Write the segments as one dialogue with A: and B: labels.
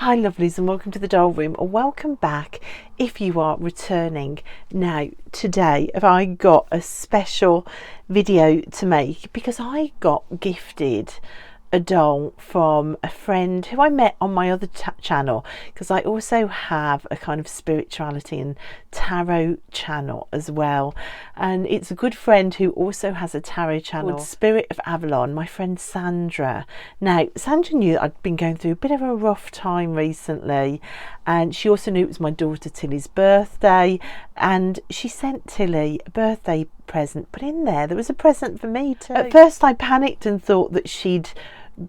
A: Hi lovelies, and welcome to the doll room, or welcome back if you are returning. Now today I got a special video to make because I got gifted a doll from a friend who I met on my other channel, because I also have a kind of spirituality and tarot channel as well, and it's a good friend who also has a tarot channel called Spirit of Avalon, my friend Sandra. Now Sandra knew that I'd been going through a bit of a rough time recently, and she also knew it was my daughter Tilly's birthday, and she sent Tilly a birthday present, but in there was a present for me too. At first I panicked and thought that she'd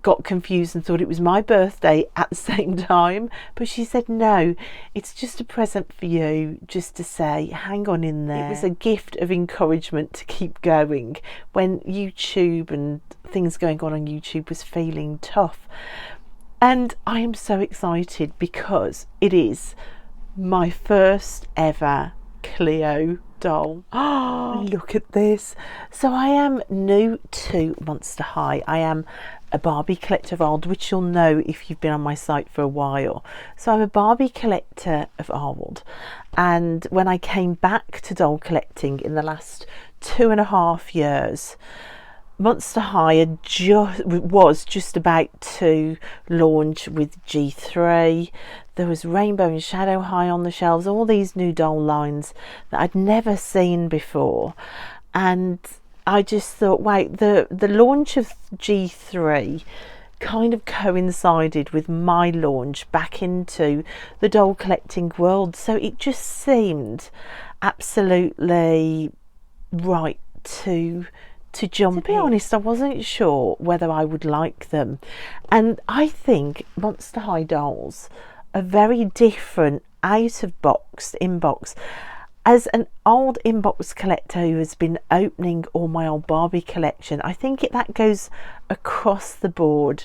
A: got confused and thought it was my birthday at the same time, but she said no, it's just a present for you, just to say hang on in there. It was a gift of encouragement to keep going when YouTube and things going on YouTube was feeling tough. And I am so excited because it is my first ever Cleo doll. Oh, look at this. So I am new to Monster High. I am a Barbie collector of old, which you'll know if you've been on my site for a while. So I'm a Barbie collector of old, and when I came back to doll collecting in the last 2.5 years, Monster High was just about to launch with G3. There was Rainbow and Shadow High on the shelves, all these new doll lines that I'd never seen before. And I just thought, wait, the launch of G3 kind of coincided with my launch back into the doll collecting world, so it just seemed absolutely right to jump in. To be honest, I wasn't sure whether I would like them, and I think Monster High dolls are very different out of box, inbox. As an old inbox collector who has been opening all my old Barbie collection, I think that goes across the board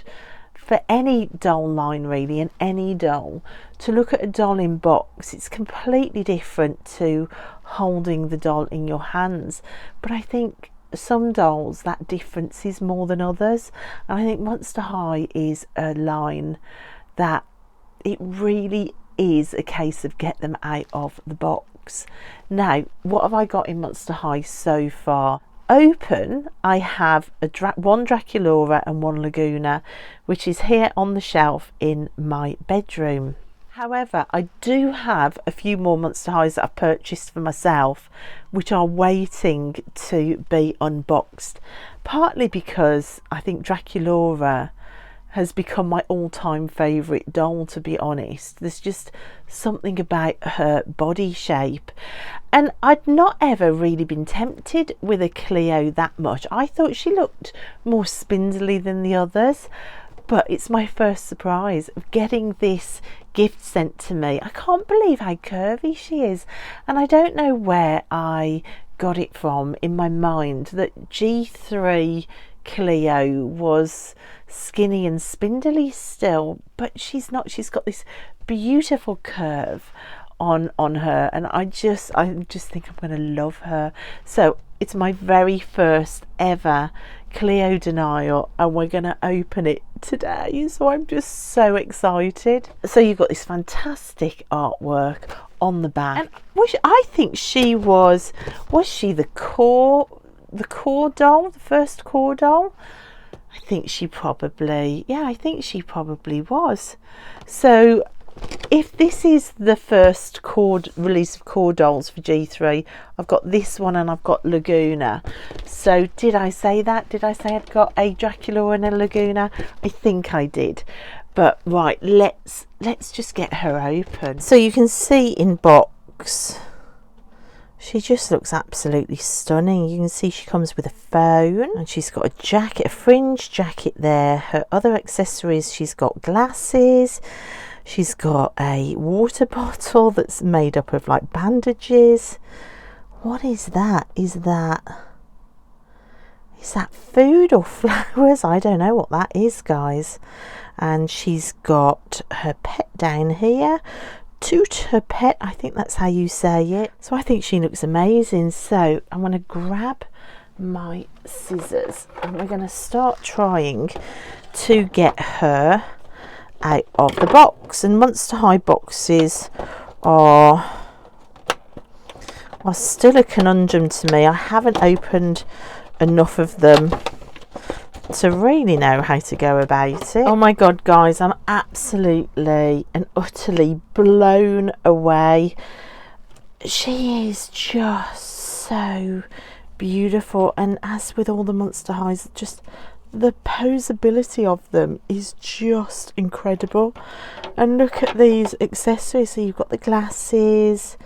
A: for any doll line really, and any doll. To look at a doll in box, it's completely different to holding the doll in your hands. But I think some dolls, that difference is more than others. And I think Monster High is a line that it really is a case of get them out of the box. Now, what have I got in Monster High so far? Open, I have one Draculaura and one Laguna, which is here on the shelf in my bedroom. However, I do have a few more Monster Highs that I've purchased for myself, which are waiting to be unboxed, partly because I think Draculaura has become my all-time favourite doll, to be honest. There's just something about her body shape, and I'd not ever really been tempted with a Cleo that much. I thought she looked more spindly than the others, but it's my first surprise of getting this gift sent to me. I can't believe how curvy she is, and I don't know where I got it from in my mind that G3 Cleo was skinny and spindly still, but she's not. She's got this beautiful curve on her, and I just think I'm going to love her. So it's my very first ever Cleo denial, and we're going to open it today, so I'm just so excited. So you've got this fantastic artwork on the back, and I think she was she the core doll, the first core doll? I think she probably was. So if this is the first release of core dolls for G3, I've got this one and I've got Laguna. So did I say that? Did I say I'd got a Dracula and a Laguna? I think I did. But right, let's just get her open. So you can see in box, she just looks absolutely stunning. You can see she comes with a phone, and she's got a jacket, a fringe jacket there. Her other accessories, she's got glasses, she's got a water bottle that's made up of like bandages. What is that? Is that food or flowers? I don't know what that is, guys. And she's got her pet down here. Toot her pet, I think that's how you say it. So I think she looks amazing. So I'm going to grab my scissors and we're going to start trying to get her out of the box. And Monster High boxes are still a conundrum to me. I haven't opened enough of them to really know how to go about it. Oh my god, guys, I'm absolutely and utterly blown away. She is just so beautiful, and as with all the Monster Highs, just the posability of them is just incredible. And look at these accessories. So you've got the glasses,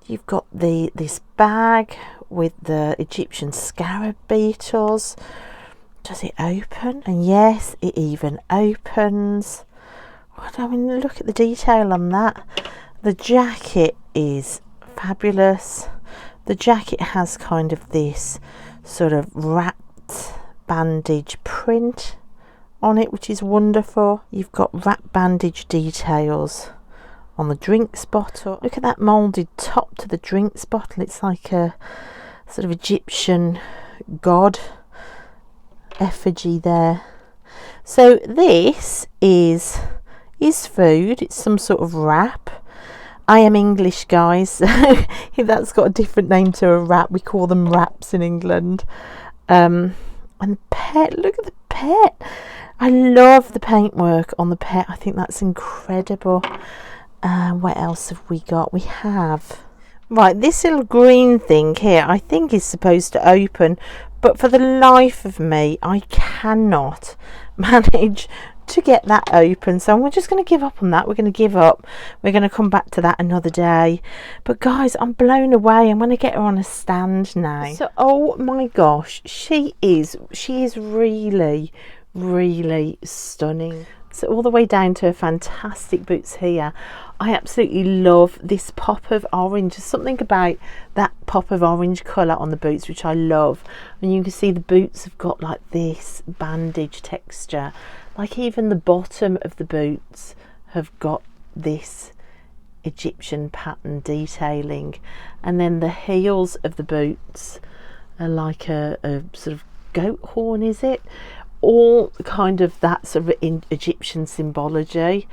A: you've got this bag with the Egyptian scarab beetles. Does it open? And yes, it even opens. What, I mean, look at the detail on that. The jacket is fabulous. The jacket has kind of this sort of wrapped bandage print on it, which is wonderful. You've got wrap bandage details on the drinks bottle. Look at that moulded top to the drinks bottle. It's like a sort of Egyptian god effigy there. So this is food. It's some sort of wrap. I am English, guys, so if that's got a different name to a wrap, we call them wraps in England. And the pet, look at the pet. I love the paintwork on the pet. I think that's incredible. What else have we got? We have, right, this little green thing here I think is supposed to open, but for the life of me I cannot manage to get that open, so we're just going to give up on that. We're going to give up. We're going to come back to that another day. But guys, I'm blown away. I'm going to get her on a stand now. So oh my gosh, she is really stunning. So all the way down to her fantastic boots here. I absolutely love this pop of orange. There's something about that pop of orange colour on the boots which I love. And you can see the boots have got like this bandage texture. Like even the bottom of the boots have got this Egyptian pattern detailing. And then the heels of the boots are like a sort of goat horn, is it? All kind of that sort of Egyptian symbology.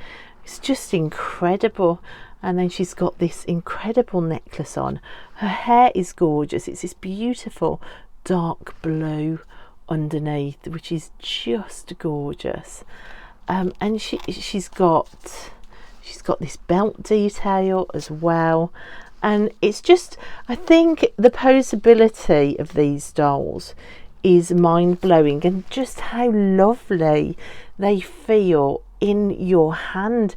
A: It's just incredible. And then she's got this incredible necklace on. Her hair is gorgeous. It's this beautiful dark blue underneath, which is just gorgeous. And she's got this belt detail as well. And it's just, I think the posability of these dolls is mind-blowing, and just how lovely they feel in your hand.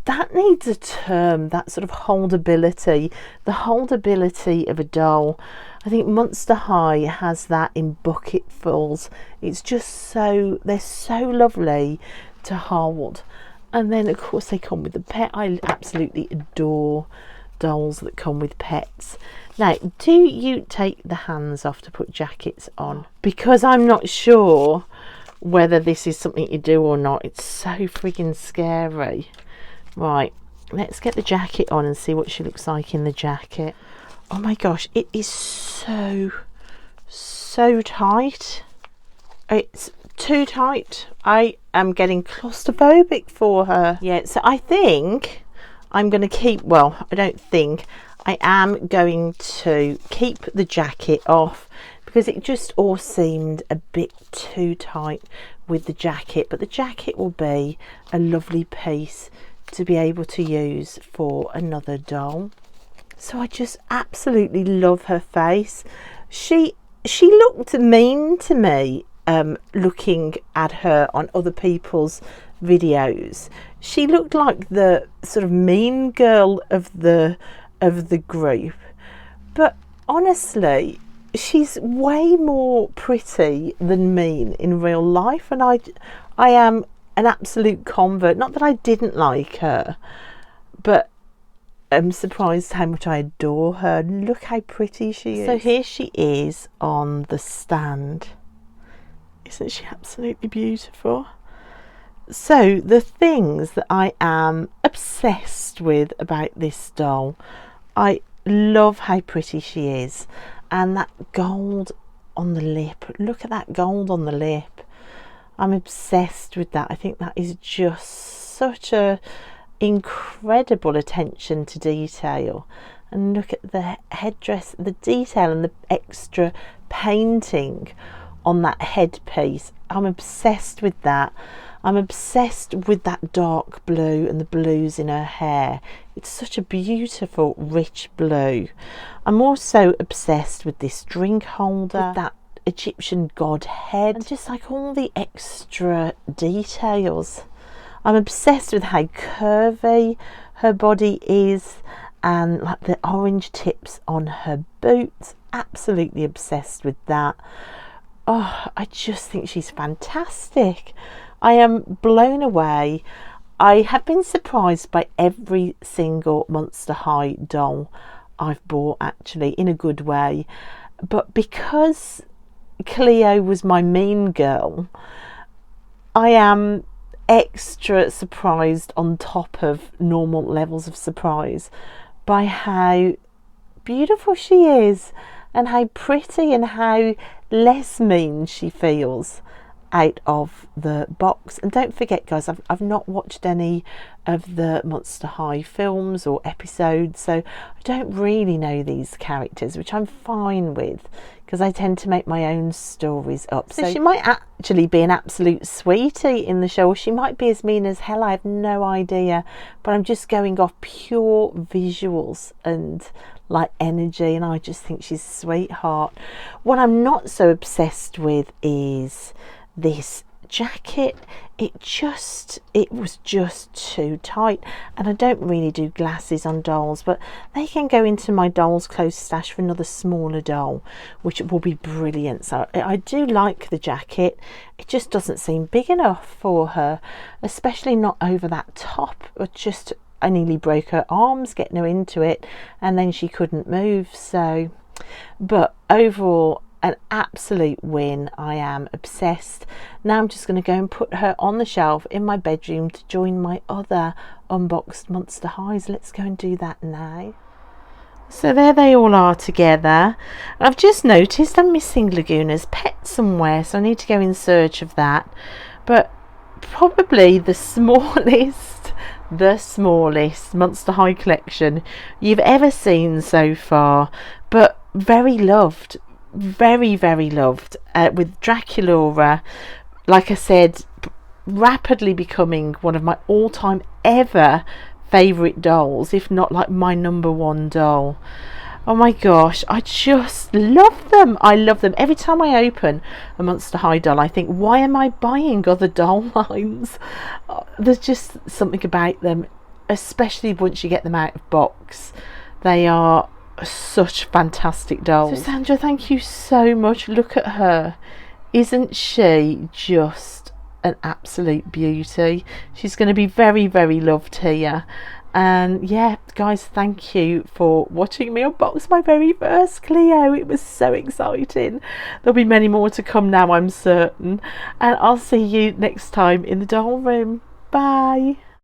A: That needs a term, that sort of holdability, the holdability of a doll. I think Monster High has that in bucketfuls. It's just so, they're so lovely to hold. And then of course they come with the pet. I absolutely adore dolls that come with pets. Now, do you take the hands off to put jackets on? Because I'm not sure whether this is something you do or not. It's so friggin' scary. Right, let's get the jacket on and see what she looks like in the jacket. Oh my gosh, it is so tight. It's too tight. I am getting claustrophobic for her. Yeah, so I think I'm going to keep, well, I don't think, I am going to keep the jacket off because it just all seemed a bit too tight with the jacket. But the jacket will be a lovely piece to be able to use for another doll. So I just absolutely love her face. She looked mean to me looking at her on other people's videos. She looked like the sort of mean girl of the group, but honestly she's way more pretty than mean in real life, and I am an absolute convert. Not that I didn't like her, but I'm surprised how much I adore her. Look how pretty she is. So here she is on the stand. Isn't she absolutely beautiful? So the things that I am obsessed with about this doll, I love how pretty she is, and that gold on the lip. Look at that gold on the lip. I'm obsessed with that. I think that is just such a incredible attention to detail. And look at the headdress, the detail and the extra painting on that headpiece. I'm obsessed with that. I'm obsessed with that dark blue and the blues in her hair. It's such a beautiful rich blue. I'm also obsessed with this drink holder, with that Egyptian god head, and just like all the extra details. I'm obsessed with how curvy her body is, and like the orange tips on her boots. Absolutely obsessed with that. Oh, I just think she's fantastic. I am blown away. I have been surprised by every single Monster High doll I've bought, actually, in a good way. But because Cleo was my mean girl, I am extra surprised on top of normal levels of surprise by how beautiful she is and how pretty and how less mean she feels out of the box. And don't forget, guys, I've not watched any of the Monster High films or episodes, so I don't really know these characters, which I'm fine with because I tend to make my own stories up. So she might actually be an absolute sweetie in the show, or she might be as mean as hell. I have no idea, but I'm just going off pure visuals and like energy, and I just think she's a sweetheart. What I'm not so obsessed with is this jacket. It was just too tight, and I don't really do glasses on dolls, but they can go into my dolls clothes stash for another smaller doll, which will be brilliant. So I do like the jacket. It just doesn't seem big enough for her, especially not over that top. I nearly broke her arms getting her into it, and then she couldn't move. So, but overall, an absolute win. I am obsessed. Now I'm just going to go and put her on the shelf in my bedroom to join my other unboxed Monster Highs. Let's go and do that now. So there they all are together. I've just noticed I'm missing Laguna's pet somewhere, so I need to go in search of that. But probably the smallest Monster High collection you've ever seen so far, but very loved. Very, very loved, with Draculaura, like I said, rapidly becoming one of my all-time ever favourite dolls, if not like my #1 doll. Oh my gosh, I just love them. I love them. Every time I open a Monster High doll, I think, why am I buying other doll lines? There's just something about them, especially once you get them out of box. They are such fantastic dolls. So Sandra, thank you so much. Look at her. Isn't she just an absolute beauty? She's going to be very, very loved here. And yeah, guys, thank you for watching me unbox my very first Cleo. It was so exciting. There'll be many more to come now, I'm certain. And I'll see you next time in the doll room. Bye.